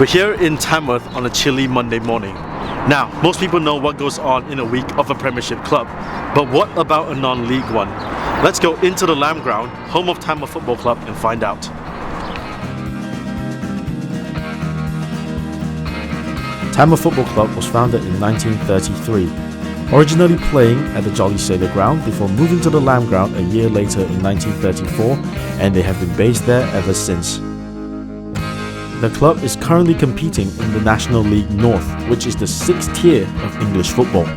We're here in Tamworth on a chilly Monday morning. Now, most people know what goes on in a week of a Premiership club, but what about a non-league one? Let's go into the Lamb Ground, home of Tamworth Football Club, and find out. Tamworth Football Club was founded in 1933, originally playing at the Jolly Sailor Ground before moving to the Lamb Ground a year later in 1934, and they have been based there ever since. The club is currently competing in the National League North, which is the 6th tier of English football.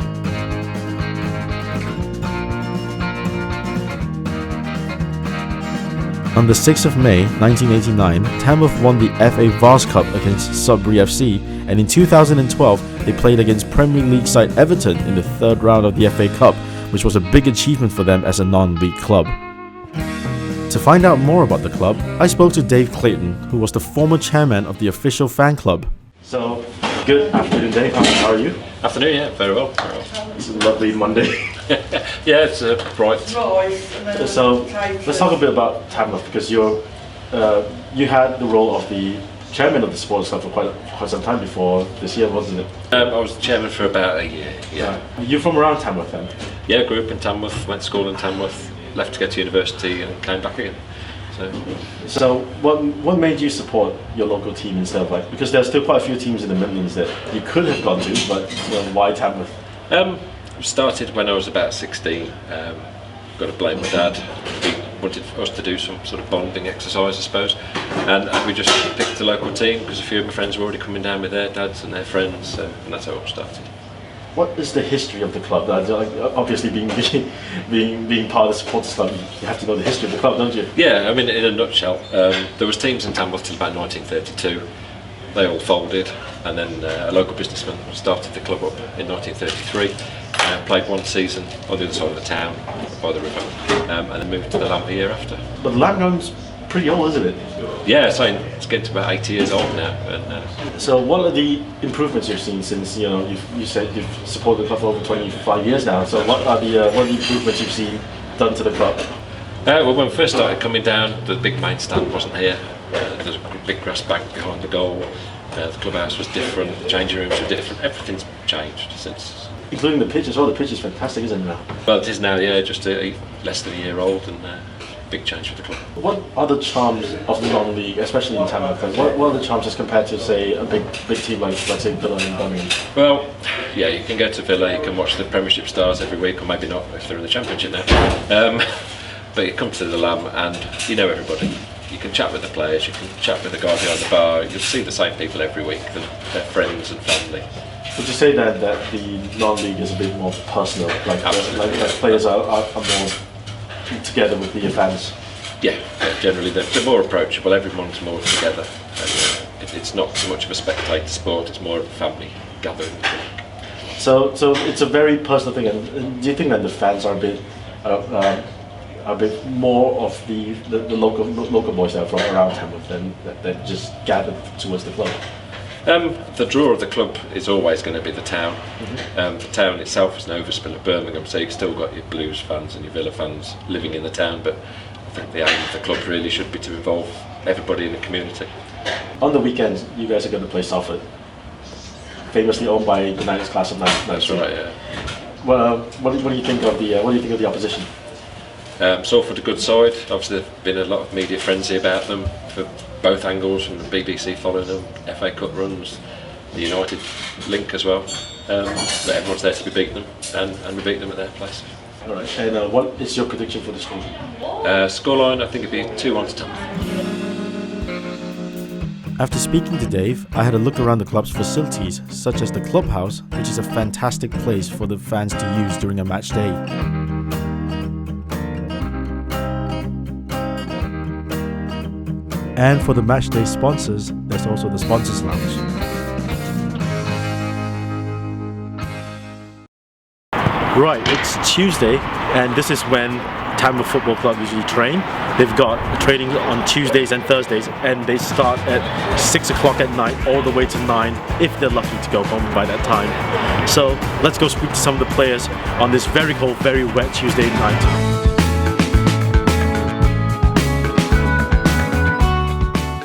On the 6th of May 1989, Tamworth won the FA Vase Cup against Sudbury FC, and in 2012 they played against Premier League side Everton in the 3rd round of the FA Cup, which was a big achievement for them as a non-league club. To find out more about the club, I spoke to Dave Clayton, who was the former chairman of the official fan club. So, good afternoon, Dave. How are you? Afternoon, yeah, very well. It's a lovely Monday. Yeah, it's bright. So, let's talk a bit about Tamworth, because you had the role of the chairman of the sports club for quite some time before this year, wasn't it? I was chairman for about a year. Yeah. You're from around Tamworth then? Yeah, grew up in Tamworth, went to school in Tamworth, left to go to university and came back again. So what made you support your local team instead of because there's still quite a few teams in the Midlands that you could have gone to, but why Tamworth? Started when I was about 16. Got to blame my dad. He wanted us to do some sort of bonding exercise, I suppose, and we just picked the local team because a few of my friends were already coming down with their dads and their friends, and that's how it all started. What is the history of the club? Obviously, being part of the supporters club, you have to know the history of the club, don't you? Yeah, I mean, in a nutshell, there was teams in Tamworth till about 1932. They all folded, and then a local businessman started the club up in 1933. Played one season on the other side of the town, by the river, and then moved to the Lamb the year after. But the Lamb Ground's pretty old, isn't it? Yeah, it's getting to about 80 years old now. And, so what are the improvements you've seen since you said you've supported the club for over 25 years now? So what are the improvements you've seen done to the club? Well, when we first started coming down, the big main stand wasn't here. There's a big grass bank behind the goal. The clubhouse was different. The changing rooms were different. Everything's changed since. Including the pitch as well. The pitch is fantastic, isn't it now? Well, it is now. Yeah, just less than a year old, and big change for the club. What are the charms of the non-league, especially in Tamworth? What are the charms as compared to, say, a big team like, let's say, Villa and Birmingham? Well, yeah, you can go to Villa, you can watch the Premiership stars every week, or maybe not if they're in the Championship now. But you come to the Lamb and you know everybody. You can chat with the players, you can chat with the guy behind the bar. You'll see the same people every week. They're friends and family. Would you say that the non-league is a bit more personal? Like players are more together with the fans? Yeah, generally they're more approachable. Everyone's more together. And, it's not so much of a spectator sport. It's more of a family gathering. So it's a very personal thing. And do you think that the fans are a bit more of the local boys that are from around Tamworth that just gathered towards the club? The draw of the club is always going to be the town. Mm-hmm. The town itself is an overspill of Birmingham, so you've still got your Blues fans and your Villa fans living in the town, but I think the aim of the club really should be to involve everybody in the community. On the weekends, you guys are going to play Salford, famously owned by the 90s class of 93. That's right, yeah. Well, what do you think of the opposition? Salford a good side. Obviously there's been a lot of media frenzy about them for both angles, from the BBC following them, FA Cup runs, the United link as well. But everyone's there to be beating them, and we beat them at their place. All right. And what is your prediction for the score? Scoreline, I think it'd be 2-1 to Tamworth. After speaking to Dave, I had a look around the club's facilities, such as the clubhouse, which is a fantastic place for the fans to use during a match day. And for the matchday sponsors, there's also the Sponsors Lounge. Right, it's Tuesday, and this is when Tamworth Football Club usually train. They've got training on Tuesdays and Thursdays, and they start at 6 o'clock at night all the way to 9 if they're lucky to go home by that time. So let's go speak to some of the players on this very cold, very wet Tuesday night.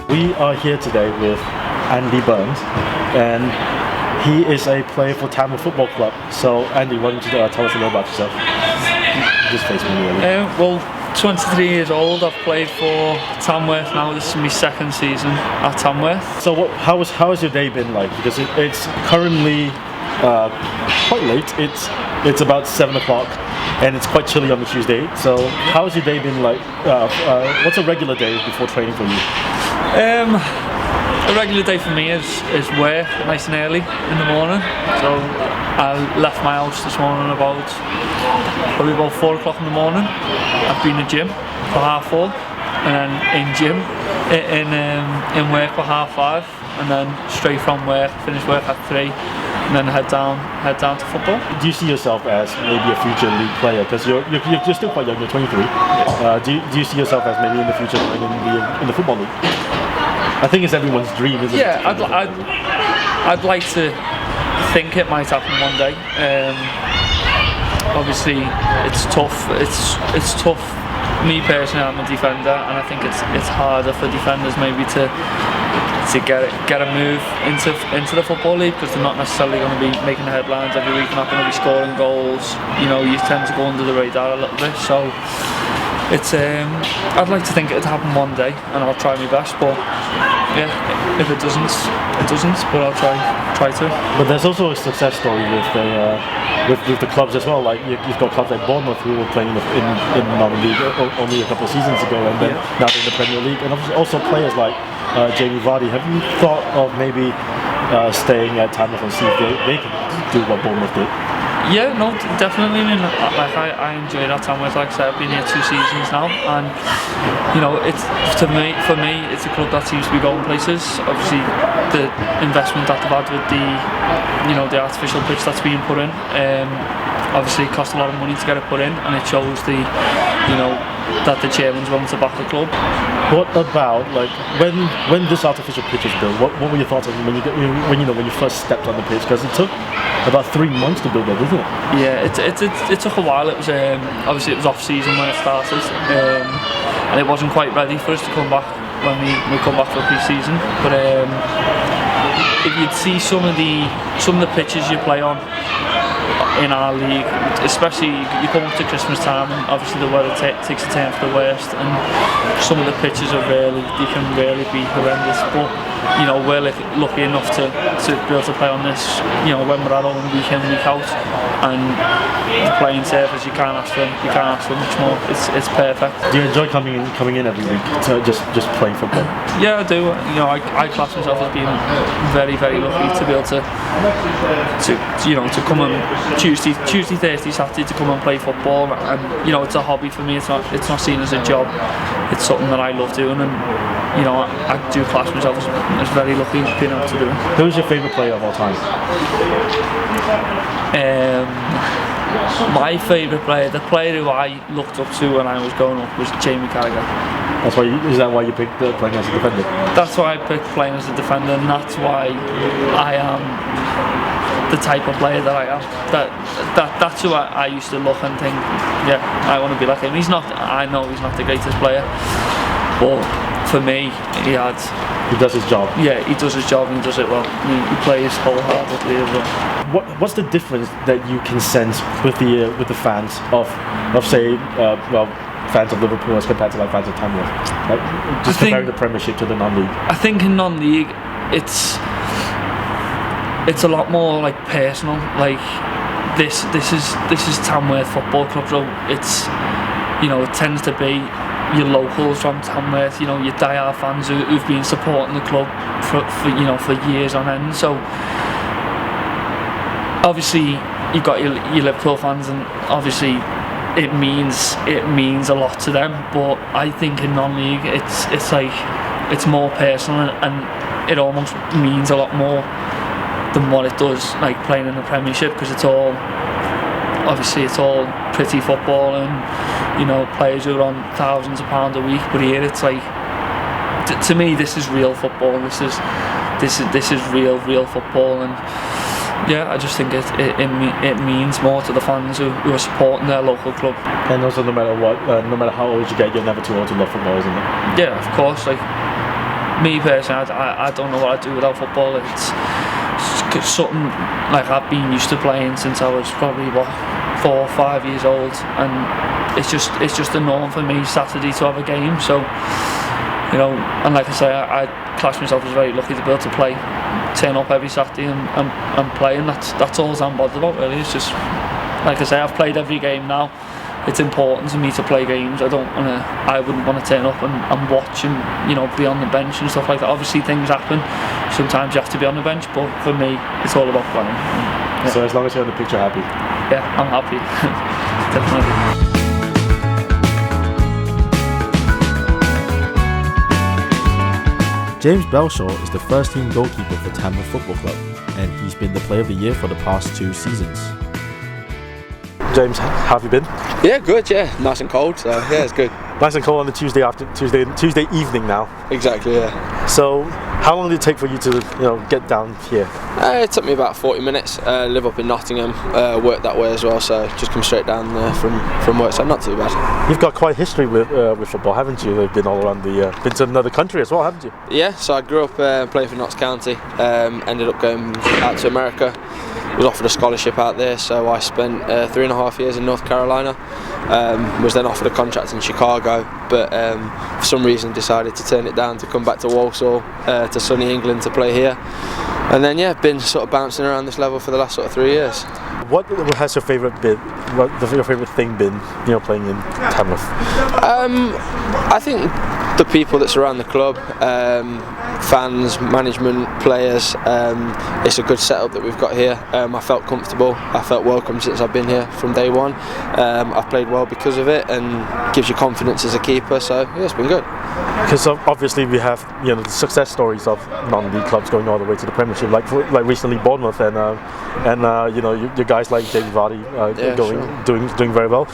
We are here today with Andy Burns, and he is a player for Tamworth Football Club. So, Andy, why don't you tell us a little about yourself? Just face me, really. Well, 23 years old. I've played for Tamworth now. This is my second season at Tamworth. So, how has your day been like? Because it's currently quite late. It's about 7 o'clock, and it's quite chilly on the Tuesday. So, how has your day been like? What's a regular day before training for you? A regular day for me is work nice and early in the morning. So I left my house this morning probably about 4 o'clock in the morning. I've been to gym for 4:30, and then in work for 5:30, and then straight from work, finish work at 3, and then head down to football. Do you see yourself as maybe a future league player? Because you're still quite young. You're 23. Do you see yourself as maybe in the future playing in the football league? I think it's everyone's dream, isn't it? Yeah, I'd like to think it might happen one day. Obviously, it's tough. It's tough. Me personally, I'm a defender, and I think it's harder for defenders maybe to get a move into the football league, because they're not necessarily going to be making the headlines every week. Not going to be scoring goals. You know, you tend to go under the radar a little bit. So it's I'd like to think it'd happen one day, and I'll try my best. But yeah, if it doesn't, it doesn't. But I'll try to. But there's also a success story with the clubs as well. Like you've got clubs like Bournemouth who were playing in non-league only a couple of seasons ago, and then now they're in the Premier League. And also players like Jamie Vardy. Have you thought of maybe staying at Tamworth and see if they can do what Bournemouth did? Yeah, no, definitely. I mean, I enjoy that Tamworth. Like I said, I've been here 2 seasons now, and you know, for me, it's a club that seems to be going places. Obviously, the investment that they've had with the artificial pitch that's being put in, obviously it cost a lot of money to get it put in, and it shows that the chairman's willing to back the club. What about like when this artificial pitch was built? What were your thoughts on when you first stepped on the pitch? Because it took about 3 months to build it, didn't it? Yeah, it took a while. It was obviously it was off season when it started, and it wasn't quite ready for us to come back when we come back for pre-season. But if you'd see some of the pitches you play on in our league, especially you come up to Christmas time, and obviously the weather takes a turn for the worst, and some of the pitches are they can really be horrendous. But you know, we're lucky enough to be able to play on this, you know, when we're at home week in, week out, and the playing surface, you can't ask for much more. It's perfect. Do you enjoy coming in every week to just playing football? Yeah, I do. You know, I class myself as being very, very lucky to be able to come on Tuesday, Thursday, Saturday to come and play football, and you know, it's a hobby for me. It's not seen as a job. It's something that I love doing, and you know, I do class myself as very lucky being able to do it. Who's your favourite player of all time? My favourite player, the player who I looked up to when I was growing up, was Jamie Carragher. Is that why you picked playing as a defender? That's why I picked playing as a defender, and that's why I am the type of player that I am. That's who I used to look and think, yeah, I want to be like him. I know he's not the greatest player, but for me, he does his job. Yeah, he does his job, and he does it well. He plays wholeheartedly as well. What's the difference that you can sense with the fans of say fans of Liverpool as compared to like fans of Tamworth? Like just comparing the Premiership to the non-league. I think in non-league it's a lot more like personal. Like this is Tamworth Football Club, so it's, you know, it tends to be your locals from Tamworth, you know, your die-hard fans who've been supporting the club for years on end. So obviously you've got your Liverpool fans, and obviously it means a lot to them. But I think in non-league it's more personal, and it almost means a lot more than what it does like playing in the Premiership, because it's all pretty football, and you know, players who are on thousands of pounds a week. But here it's like, to me, this is real football. This is real football, and yeah, I just think it means more to the fans who are supporting their local club. And also, no matter how old you get, you're never too old to love football, isn't it? Yeah, of course. Like me personally, I don't know what I'd do without football. It's something like I've been used to playing since I was probably 4 or 5 years old, and it's just a norm for me Saturday to have a game. So, you know, and like I say, I class myself as very lucky to be able to play, turn up every Saturday and play, and that's all I'm bothered about really. It's just, like I say, I've played every game now. It's important to me to play games. I wouldn't want to turn up and watch and, you know, be on the bench and stuff like that. Obviously things happen, sometimes you have to be on the bench, but for me it's all about playing. Yeah. So as long as you're in the picture, happy? Yeah, I'm happy. Definitely. James Belshaw is the first team goalkeeper for Tamworth Football Club, and he's been the Player of the Year for the past 2 seasons. James, how have you been? Yeah, good. Yeah, nice and cold. So yeah, it's good. Nice and cold on the Tuesday evening now. Exactly. Yeah. So, how long did it take for you to get down here? It took me about 40 minutes. Live up in Nottingham, work that way as well. So just come straight down there from work. So not too bad. You've got quite a history with football, haven't you? You've been all around been to another country as well, haven't you? Yeah. So I grew up playing for Notts County. Ended up going out to America. Was offered a scholarship out there, so I spent 3.5 years in North Carolina. Was then offered a contract in Chicago, but for some reason decided to turn it down to come back to Walsall, to sunny England to play here. And then been sort of bouncing around this level for the last sort of 3 years. What has your favourite been? Your favourite thing been? Playing in Tamworth. I think the people that surround the club, fans, management, players. It's a good setup that we've got here. I felt comfortable. I felt welcome since I've been here from day one. I've played well because of it, and gives you confidence as a keeper. So yeah, it's been good. Because obviously we have the success stories of non-league clubs going all the way to the Premiership, like recently Bournemouth, and your guys like Jamie Vardy doing very well.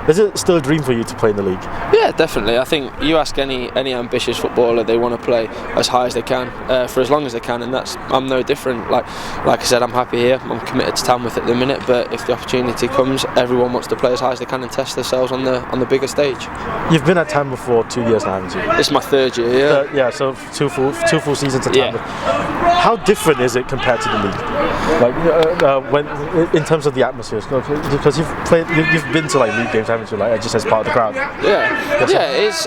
Is it still a dream for you to play in the league? Yeah, definitely. I think you ask any ambitious footballer, they want to play as high as they can for as long as they can, and I'm no different. Like I said, I'm happy here. I'm committed to Tamworth at the minute, but if the opportunity comes, everyone wants to play as high as they can and test themselves on the bigger stage. You've been at Tamworth for 2 years now, haven't you? It's my 3rd year. Yeah. So two full seasons at Tamworth. How different is it compared to the league? Like when in terms of the atmosphere, because you've been to like league games, haven't you? Like just as part of the crowd.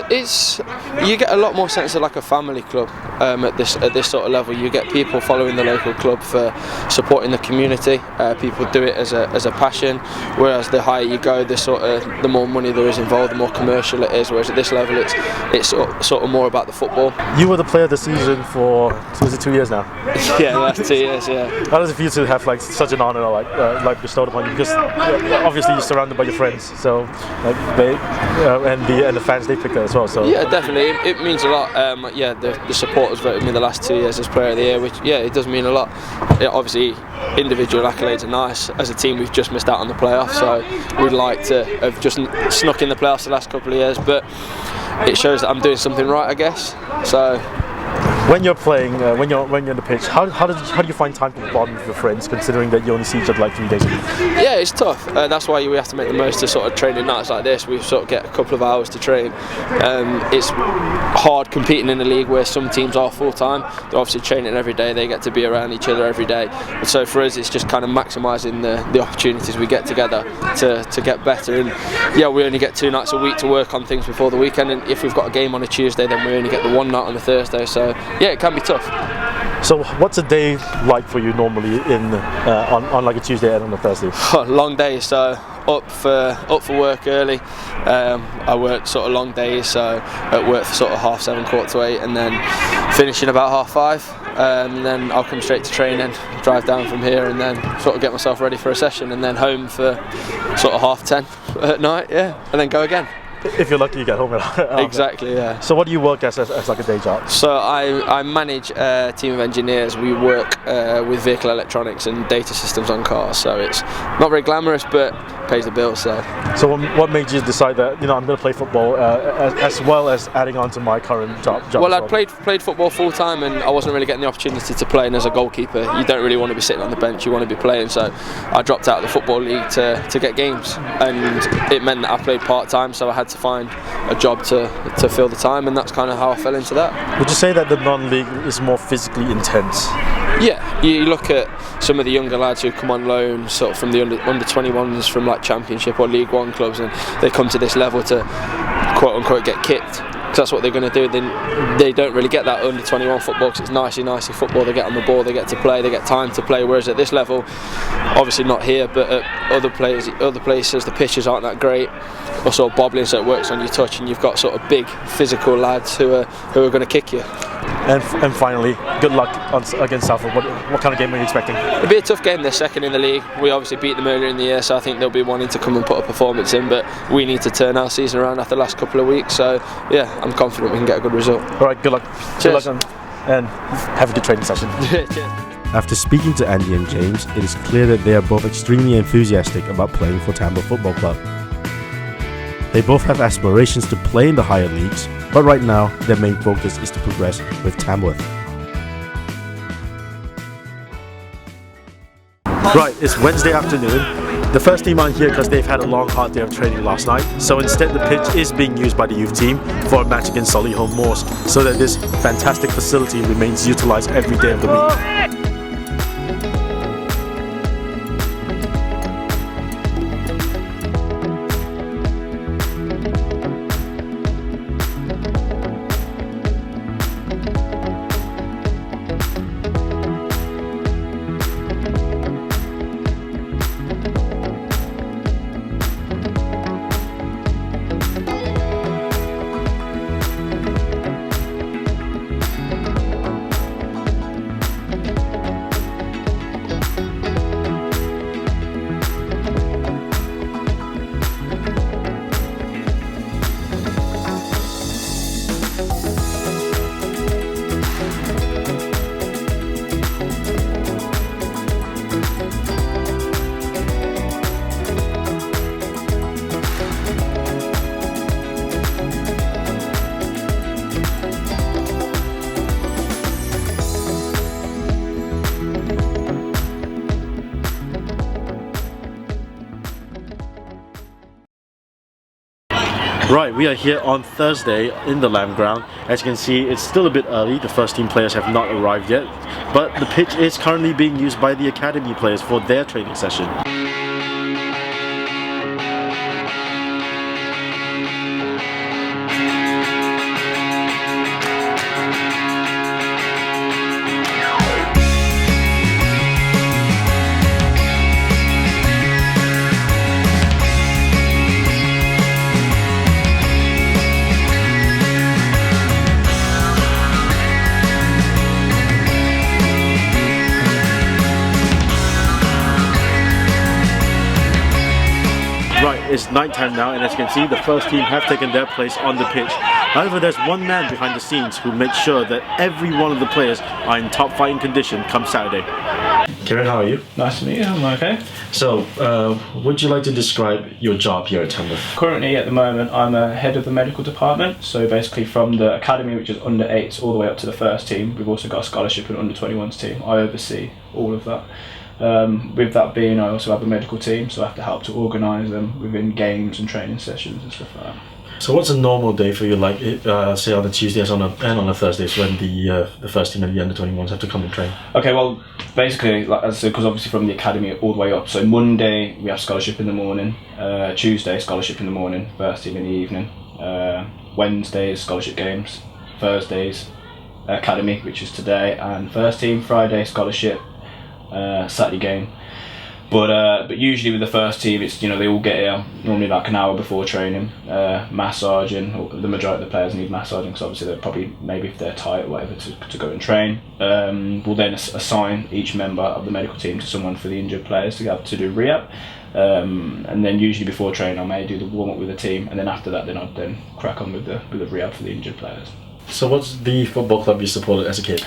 It's you get a lot more sense of like a family club at this sort of level. You get people following the local club for supporting the community. People do it as a passion. Whereas the higher you go, the more money there is involved, the more commercial it is. Whereas at this level, it's sort of more about the football. You were the player of the season for 2 years now. Yeah, the last 2 years. Yeah. How does it feel to have like such an honour like bestowed upon you? Because obviously you're surrounded by your friends, so like they and the fans, they pick that as well. So yeah, definitely, it means a lot. The supporters voted me the last 2 years as Player of the Year, which it does mean a lot. Obviously, individual accolades are nice. As a team, we've just missed out on the playoffs, so we'd like to have just snuck in the playoffs the last couple of years, but it shows that I'm doing something right, I guess. So. When you're playing, when you're on the pitch, how do you find time to bond with your friends, considering that you only see each other like 3 days a week? Yeah, it's tough. That's why we have to make the most of sort of training nights like this. We sort of get a couple of hours to train. It's hard competing in a league where some teams are full time. They're obviously training every day. They get to be around each other every day. And so for us, it's just kind of maximising the opportunities we get together to get better. And yeah, we only get 2 nights a week to work on things before the weekend. And if we've got a game on a Tuesday, then we only get the 1 night on a Thursday. So yeah, it can be tough. So what's a day like for you normally on like a Tuesday and on a Thursday? Long days, so up for work early. I work sort of long days, so at work for sort of 7:30, 8:15, and then finishing about 5:30. And then I'll come straight to training, drive down from here, and then sort of get myself ready for a session, and then home for sort of 10:30 at night, and then go again. If you're lucky, you get home at Exactly, yeah. So what do you work as like a day job? So I manage a team of engineers. We work with vehicle electronics and data systems on cars. So it's not very glamorous, but pays the bills. So what made you decide that I'm going to play football as well as adding on to my current job? Well, I played football full time, and I wasn't really getting the opportunity to play. And as a goalkeeper, you don't really want to be sitting on the bench. You want to be playing. So I dropped out of the football league to get games, and it meant that I played part time. So I had to find a job to fill the time, and that's kind of how I fell into that. Would you say that the non-league is more physically intense? Yeah, you look at some of the younger lads who come on loan sort of from the under 21s from like Championship or League One clubs, and they come to this level to quote unquote get kicked. That's what they're going to do. Then they don't really get that under 21 football because it's nicey football. They get on the ball, they get to play, they get time to play. Whereas at this level, obviously not here, but at other places, the pitches aren't that great, or sort of bobbling, so it works on your touch, and you've got sort of big physical lads who are going to kick you. And finally, good luck against Salford. What kind of game are you expecting? It'll be a tough game. They're second in the league. We obviously beat them earlier in the year, so I think they'll be wanting to come and put a performance in, but we need to turn our season around after the last couple of weeks, so yeah, I'm confident we can get a good result. Alright, good luck. Cheers. Good luck and have a good training session. Cheers. After speaking to Andy and James, it is clear that they are both extremely enthusiastic about playing for Tamworth Football Club. They both have aspirations to play in the higher leagues, but right now their main focus is to progress with Tamworth. Right, it's Wednesday afternoon. The first team aren't here because they've had a long hard day of training last night, so instead the pitch is being used by the youth team for a match against Solihull Moors, so that this fantastic facility remains utilised every day of the week. Right, we are here on Thursday in the Lamb Ground. As you can see, it's still a bit early. The first team players have not arrived yet, but the pitch is currently being used by the academy players for their training session. It's night time now, and as you can see, the first team have taken their place on the pitch. However, there's one man behind the scenes who makes sure that every one of the players are in top fighting condition come Saturday. Kieran, how are you? Nice to meet you, I'm okay. So, would you like to describe your job here at Tamworth? Currently, at the moment, I'm a head of the medical department, so basically from the academy, which is under 8s, all the way up to the first team. We've also got a scholarship and under 21s team. I oversee all of that. With that being, I also have a medical team, so I have to help to organise them within games and training sessions and stuff like that. So what's a normal day for you, like say on a Tuesdays and on a Thursdays when the first team and the under-21s have to come and train? Okay, well, basically, like as I said, because obviously from the academy all the way up, so Monday we have scholarship in the morning, Tuesday scholarship in the morning, first team in the evening, Wednesdays scholarship games, Thursdays academy, which is today, and first team, Friday scholarship, Saturday game. But usually with the first team, it's, you know, they all get here normally like an hour before training, massaging. The majority of the players need massaging because obviously they're probably, maybe if they're tight or whatever, to go and train. We'll then assign each member of the medical team to someone for the injured players to do rehab. And then usually before training I may do the warm up with the team, and then after that then I'd then crack on with the rehab for the injured players. So what's the football club you supported as a kid?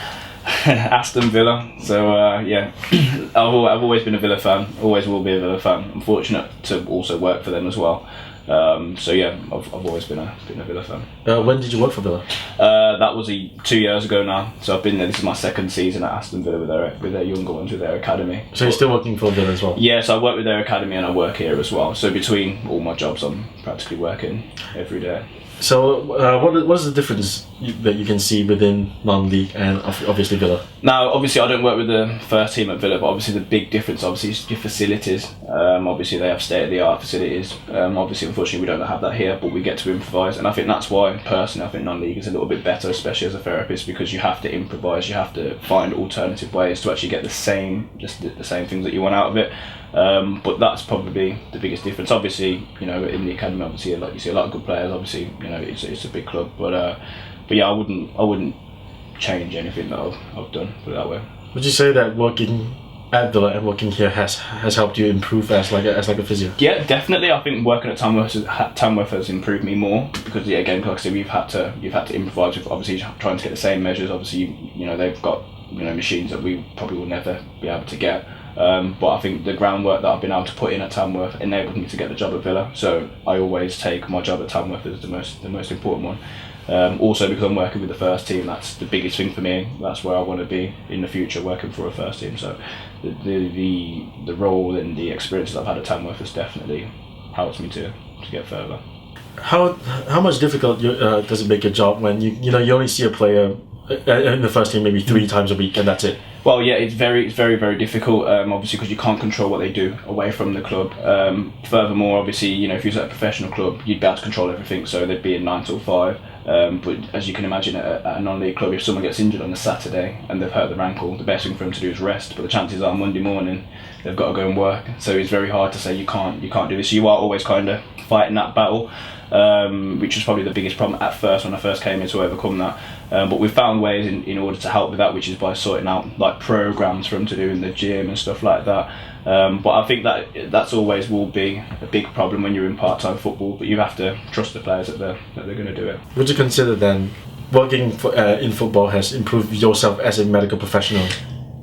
Aston Villa. So yeah, I've always been a Villa fan, always will be a Villa fan. I'm fortunate to also work for them as well. So yeah, I've always been a Villa fan. When did you work for Villa? That was 2 years ago now. So I've been there. This is my second season at Aston Villa with their younger ones, with their academy. So you're still working for Villa as well? Yeah, so I work with their academy and I work here as well. So between all my jobs, I'm practically working every day. So what is the difference that you can see within non-league and obviously Villa? Now, obviously, I don't work with the first team at Villa, but obviously the big difference, obviously, is your facilities. Obviously, they have state-of-the-art facilities. Obviously, unfortunately, we don't have that here, but we get to improvise, and I think that's why, personally, I think non-league is a little bit better, especially as a therapist, because you have to improvise, you have to find alternative ways to actually get the same things that you want out of it. But that's probably the biggest difference. Obviously, you know, in the academy, obviously, like you see a lot of good players. Obviously, you know, it's a big club, but yeah, I wouldn't change anything that I've done, put it that way. Would you say that working at Villa and working here has helped you improve as like a physio? Yeah, definitely. I think working at Tamworth has improved me more because, yeah, again, like I said, you've had to improvise with obviously trying to get the same measures. Obviously, you know, they've got, you know, machines that we probably will never be able to get. But I think the groundwork that I've been able to put in at Tamworth enabled me to get the job at Villa. So I always take my job at Tamworth as the most important one. Also because I'm working with the first team, that's the biggest thing for me. That's where I want to be in the future, working for a first team. So the role and the experiences I've had at Tamworth has definitely helped me to get further. How much difficult does it make your job when you only see a player in the first team maybe 3 times a week and that's it? Well, yeah, it's very, very difficult. Obviously, because you can't control what they do away from the club. Furthermore, obviously, you know, if you was at a professional club, you'd be able to control everything. So they'd be in 9 till 5. But as you can imagine, at a non-league club, if someone gets injured on a Saturday and they've hurt their ankle, the best thing for them to do is rest. But the chances are Monday morning they've got to go and work. So it's very hard to say you can't do this. So you are always kind of fighting that battle. Which was probably the biggest problem at first when I first came in, to overcome that. But we've found ways in order to help with that, which is by sorting out like programs for them to do in the gym and stuff like that. But I think that's always will be a big problem when you're in part-time football. But you have to trust the players that they're going to do it. Would you consider then working in football has improved yourself as a medical professional?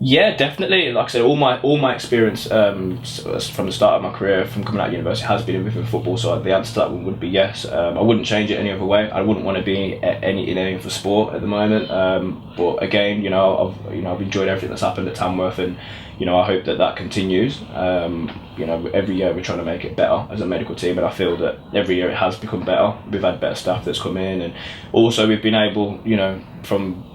Yeah, definitely. Like I said, all my experience from the start of my career, from coming out of university, has been within football. So the answer to that one would be yes. I wouldn't change it any other way. I wouldn't want to be in any other sport at the moment. But again, you know, I've enjoyed everything that's happened at Tamworth, and you know, I hope that continues. You know, every year we're trying to make it better as a medical team, and I feel that every year it has become better. We've had better staff that's come in, and also we've been able, you know, from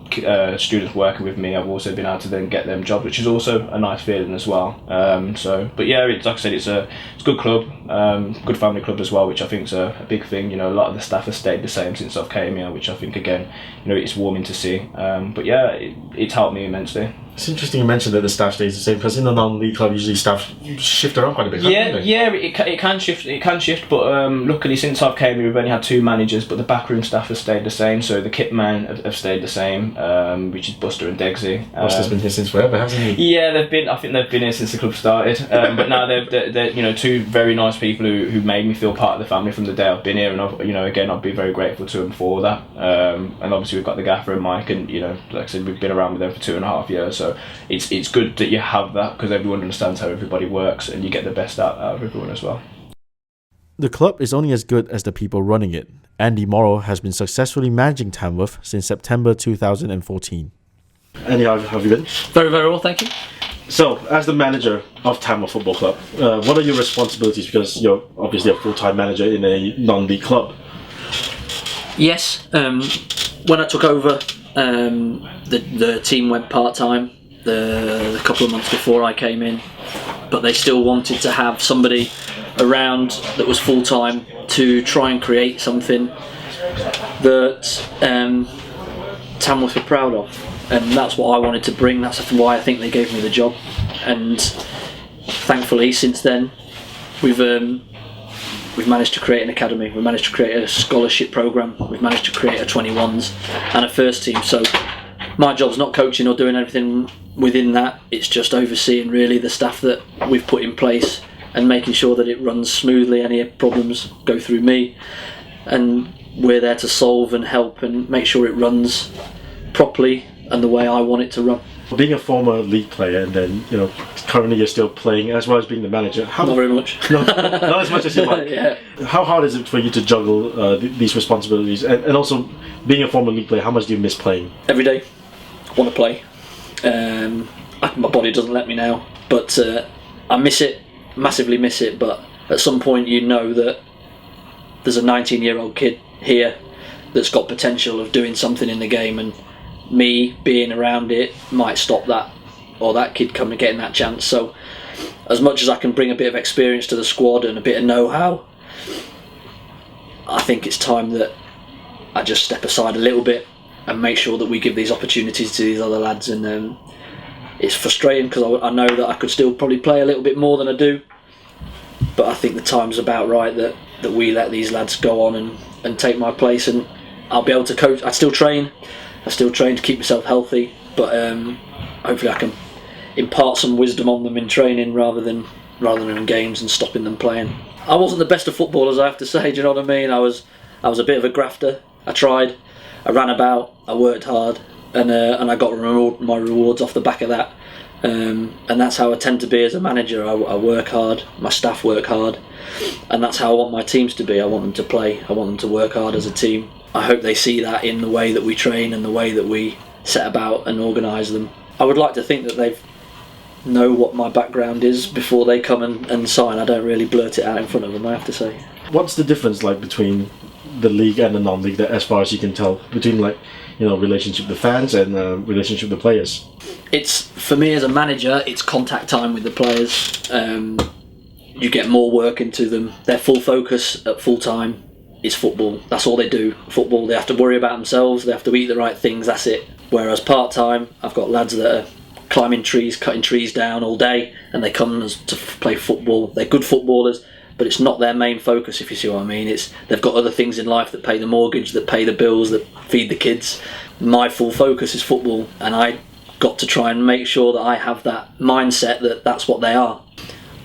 students working with me, I've also been able to then get them jobs, which is also a nice feeling as well. But yeah, like I said, it's a good club, good family club as well, which I think is a big thing. You know, a lot of the staff have stayed the same since I've came here, which I think, again, you know, it's warming to see. But yeah, it's helped me immensely. It's interesting you mentioned that the staff stays the same, because in the non-league club usually staff shift around quite a bit. It can shift. But luckily, since I've came here, we've only had 2 managers, but the backroom staff have stayed the same. So the kit man have stayed the same, which is Buster and Degsy. Buster's been here since forever, hasn't he? Yeah, I think they've been here since the club started. But now they're you know, 2 very nice people who made me feel part of the family from the day I've been here, and I'd be very grateful to them for that. And obviously we've got the gaffer and Mike, and you know, like I said, we've been around with them for 2.5 years. So it's good that you have that, because everyone understands how everybody works, and you get the best out of everyone as well. The club is only as good as the people running it. Andy Morrow has been successfully managing Tamworth since September 2014. Andy, how have you been? Very, very well, thank you. So, as the manager of Tamworth Football Club, what are your responsibilities? Because you're obviously a full-time manager in a non-league club. Yes, when I took over, the team went part-time the couple of months before I came in, but they still wanted to have somebody around that was full-time to try and create something that Tamworth were proud of. And that's what I wanted to bring. That's why I think they gave me the job. And thankfully, since then, we've managed to create an academy. We've managed to create a scholarship program. We've managed to create a 21s and a first team. So my job's not coaching or doing anything within that. It's just overseeing really the staff that we've put in place and making sure that it runs smoothly. Any problems go through me, and we're there to solve and help and make sure it runs properly and the way I want it to run. Being a former league player and then, currently you're still playing as well as being the manager. Not very much. No, not as much as you like. Yeah. How hard is it for you to juggle these responsibilities? And also, being a former league player, how much do you miss playing? Every day, I want to play. My body doesn't let me now, but I miss it, massively miss it. But at some point, you know that there's a 19-year-old kid here that's got potential of doing something in the game, and me being around it might stop that, or that kid coming getting that chance. So as much as I can bring a bit of experience to the squad and a bit of know-how, I think it's time that I just step aside a little bit and make sure that we give these opportunities to these other lads. And it's frustrating because I know that I could still probably play a little bit more than I do, but I think the time's about right that we let these lads go on and take my place, and I'll be able to coach. I still train to keep myself healthy, but hopefully I can impart some wisdom on them in training rather than in games and stopping them playing. I wasn't the best of footballers, I have to say. Do you know what I mean? I was a bit of a grafter. I tried, I ran about, I worked hard, and I got my rewards off the back of that. And that's how I tend to be as a manager. I work hard, my staff work hard, and that's how I want my teams to be. I want them to play, I want them to work hard as a team. I hope they see that in the way that we train and the way that we set about and organise them. I would like to think that they know what my background is before they come and sign. I don't really blurt it out in front of them, I have to say. What's the difference like between the league and the non-league, that as far as you can tell, between relationship with the fans and relationship with the players? It's, for me as a manager, it's contact time with the players. You get more work into them. Their full focus at full time is football. That's all they do. Football. They have to worry about themselves. They have to eat the right things. That's it. Whereas part time, I've got lads that are climbing trees, cutting trees down all day, and they come to play football. They're good footballers, but it's not their main focus, if you see what I mean. They've got other things in life that pay the mortgage, that pay the bills, that feed the kids. My full focus is football, and I got to try and make sure that I have that mindset that that's what they are.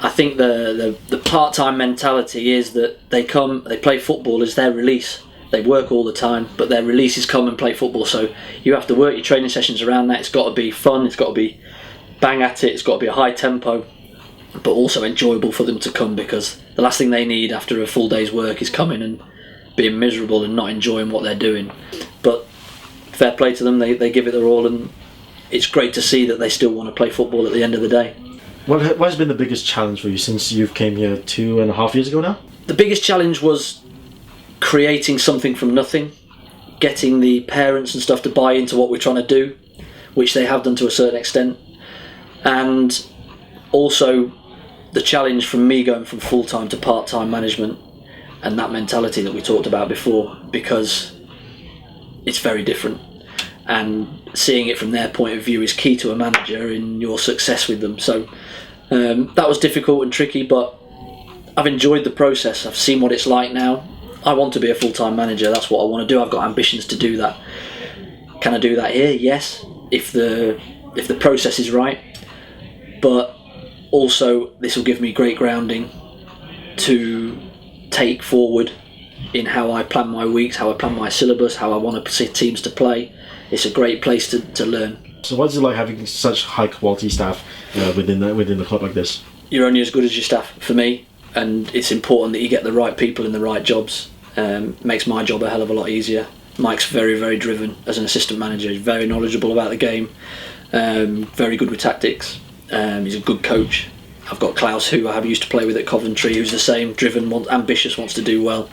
I think the part-time mentality is that they come, they play football as their release. They work all the time, but their release is come and play football. So you have to work your training sessions around that. It's got to be fun, it's got to be bang at it, it's got to be a high tempo, but also enjoyable for them to come, because the last thing they need after a full day's work is coming and being miserable and not enjoying what they're doing. But fair play to them, they give it their all, and it's great to see that they still want to play football at the end of the day. What has been the biggest challenge for you since you've came here 2.5 years ago now? The biggest challenge was creating something from nothing, getting the parents and stuff to buy into what we're trying to do, which they have done to a certain extent, and also the challenge from me going from full-time to part-time management, and that mentality that we talked about before, because it's very different, and seeing it from their point of view is key to a manager in your success with them. So that was difficult and tricky, but I've enjoyed the process. I've seen what it's like now. I want to be a full-time manager. That's what I want to do. I've got ambitions to do that. Can I do that here? Yes, if the process is right. But also, this will give me great grounding to take forward in how I plan my weeks, how I plan my syllabus, how I want to see teams to play. It's a great place to learn. So what's it like having such high quality staff within the club like this? You're only as good as your staff, for me, and it's important that you get the right people in the right jobs. Makes my job a hell of a lot easier. Mike's very, very driven as an assistant manager. He's very knowledgeable about the game, very good with tactics. He's a good coach. I've got Klaus, who I used to play with at Coventry, who's the same, driven, ambitious, wants to do well.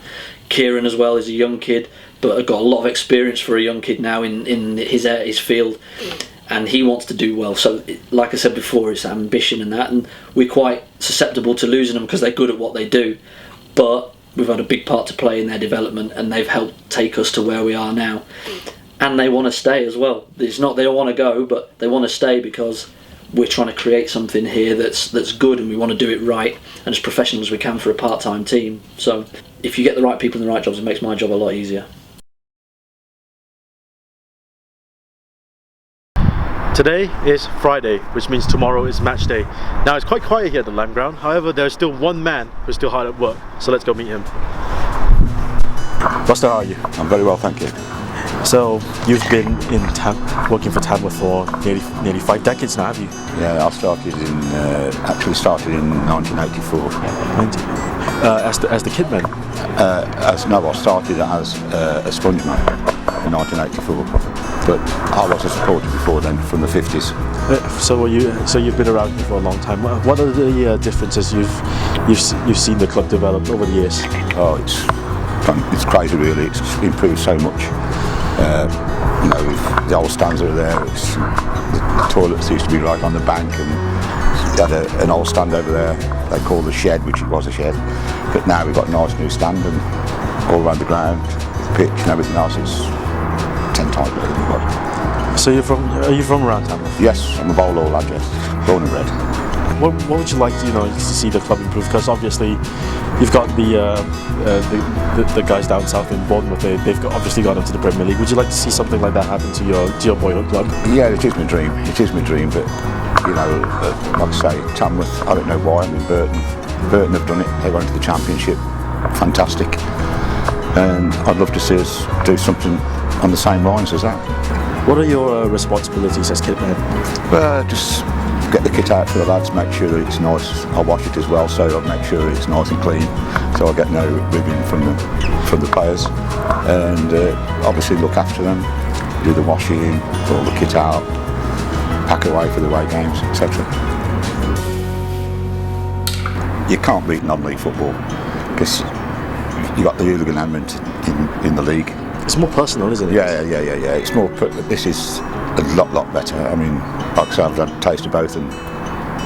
Kieran as well is a young kid, but I've got a lot of experience for a young kid now in his field, and he wants to do well. So, like I said before, it's ambition and that, and we're quite susceptible to losing them because they're good at what they do, but we've had a big part to play in their development, and they've helped take us to where we are now. And they want to stay as well. It's not they don't want to go, but they want to stay because we're trying to create something here that's good, and we want to do it right and as professional as we can for a part-time team. So if you get the right people in the right jobs, it makes my job a lot easier. Today is Friday, which means tomorrow is match day. Now it's quite quiet here at the Lamb Ground, however there's still one man who's still hard at work, so let's go meet him. Buster, how are you? I'm very well, thank you. So you've been working for Tamworth for nearly 5 decades now, have you? Yeah, I started actually started in 1984. As the kid man. I started as a spongeman in 1984, but I was a supporter before then, from the 50s. So you've been around here for a long time. What are the differences you've seen the club develop over the years? Oh, it's crazy really. It's improved so much. The old stands are there. The toilets used to be right on the bank, and you had an old stand over there they call the shed, which it was a shed, but now we've got a nice new stand, and all around the ground, the pitch and everything else is 10 times better than it was. So are you from around Tamworth? Yes, I'm a Bowler lad, yes, born and bred. What would you like to see the club improve? Because obviously you've got the guys down south in Bournemouth. They've obviously gone into the Premier League. Would you like to see something like that happen to your boyhood club? Yeah, it is my dream. It is my dream, but like I say, Tamworth, I don't know why. I mean, Burton have done it. They went to the Championship. Fantastic. And I'd love to see us do something on the same lines as that. What are your responsibilities as kit man? Just get the kit out for the lads, make sure that it's nice. I wash it as well, so I'll make sure it's nice and clean, so I get no ribbing from the players. And obviously look after them, do the washing, put all the kit out, pack away for the away games, etc. You can't beat non-league football because you got the hooligan element in the league. It's more personal, isn't it? Yeah. It's more. This is a lot better. I mean, like I said, I've had a taste of both, and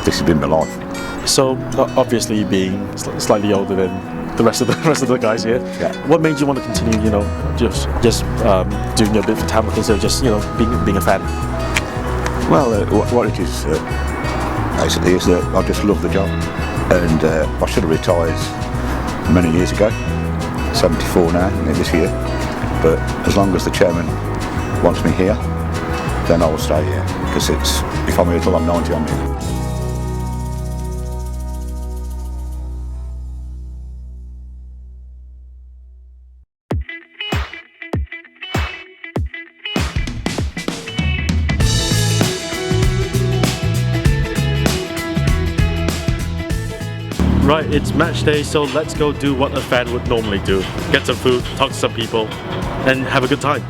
this has been my life. So, obviously, being slightly older than the rest of the guys here, yeah. What made you want to continue? Just doing a bit for Tamworth instead of just being a fan. Well, what it is basically is that I just love the job, and I should have retired many years ago. 74 now, this year. But as long as the chairman wants me here, then I will stay here, because if I'm here till I'm 90, I'm here. Right, it's match day, so let's go do what a fan would normally do. Get some food, talk to some people, and have a good time.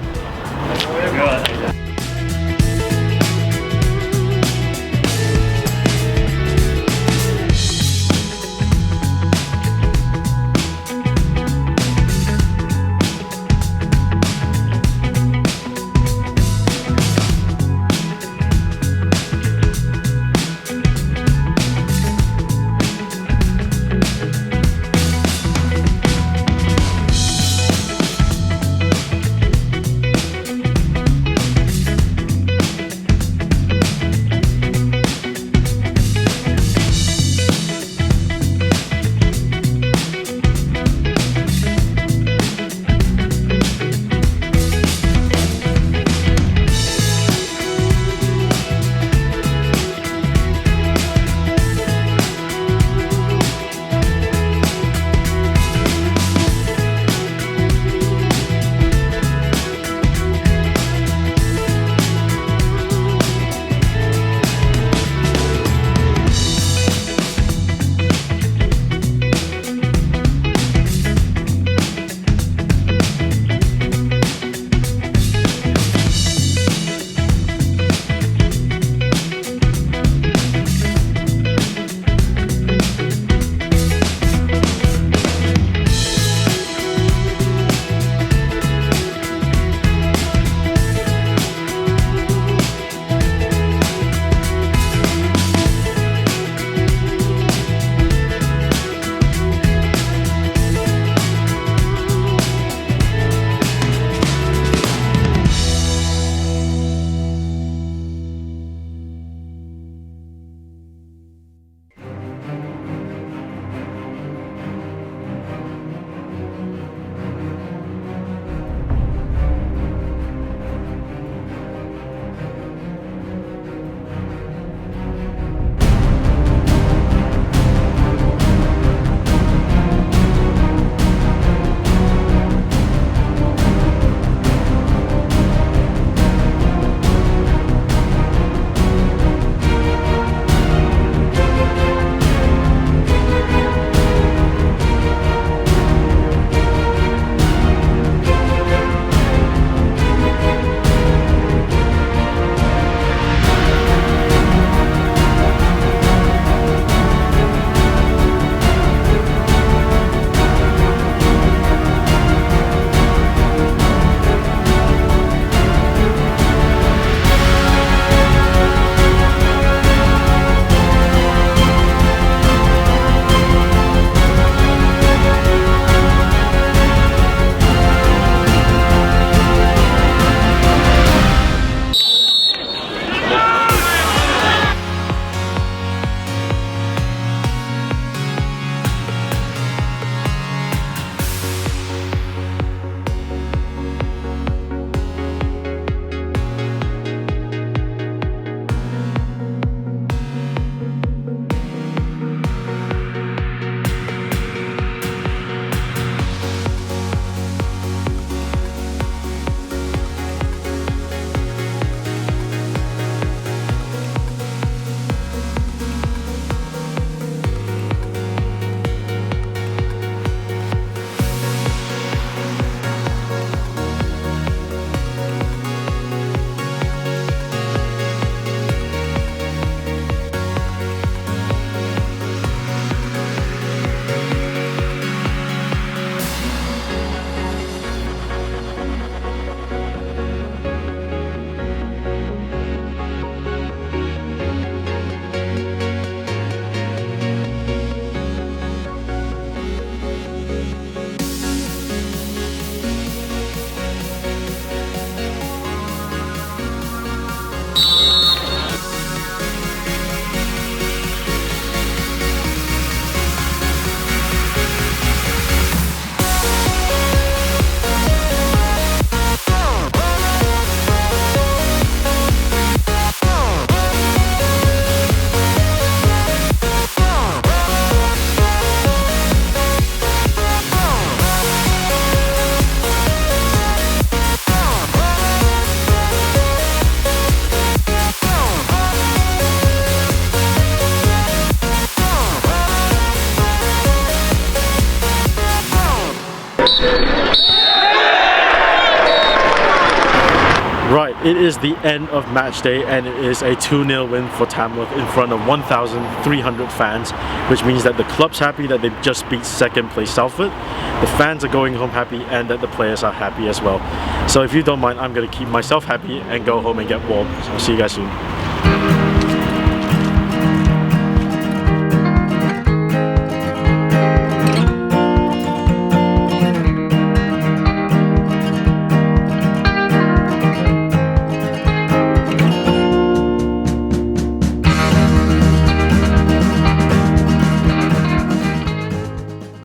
Right, it is the end of match day and it is a 2-0 win for Tamworth in front of 1,300 fans, which means that the club's happy that they've just beat second place Salford, the fans are going home happy, and that the players are happy as well. So if you don't mind, I'm going to keep myself happy and go home and get warm. So I'll see you guys soon.